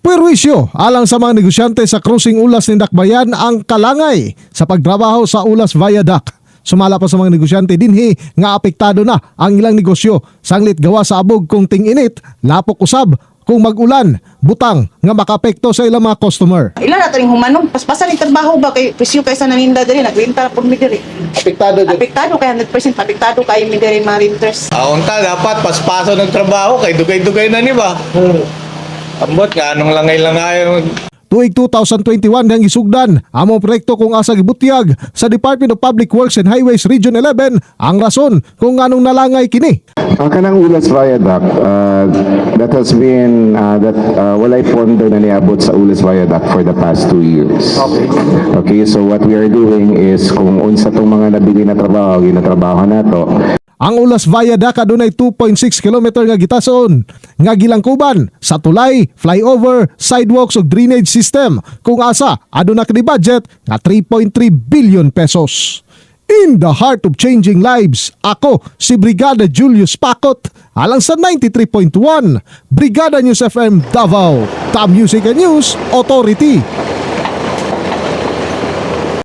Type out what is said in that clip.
Perwisyo alang sa mga negosyante sa cruising Ulas ni Dakbayan ang kalangay sa pagtrabaho sa Ulas Viaduct. Sumala pa sa mga negosyante dinhi nga apektado na ang ilang negosyo sanglit gawa sa abog kung ting-init, lapok usab kung mag-ulan, butang nga makapekto sa ilang mga customer. Ilan na rin humanong, paspasan yung trabaho ba kay presyo kaysa naninda diri, nagrinta po mi diri. Apektado din. Apektado kay 100% apektado kay mi diri mga renters. Unta dapat paspaso ng trabaho kay dugay-dugay na ni ba? Ambot nga anong langay-langay. Tuig 2021 hang isugdan among proyekto kung asa gibutyag sa Department of Public Works and Highways Region 11 ang rason kung anong nalangay kini. Ang kanang Ulas Viaduct, that has been, walay pondo na niabot sa Ulas Viaduct for the past 2 years. Okay, so what we are doing is kung unsa tong mga nabili na trabaho, ginatrabaho na to. Ang Ulas Viaduct adunay 2.6 km nga gitason nga gilangkuban sa tulay, flyover, sidewalks ug drainage system kung asa aduna kini budget nga 3.3 billion pesos. In the heart of changing lives, ako si Brigada Julius Pacot alang sa 93.1 Brigada News FM Davao, Top Music and News Authority.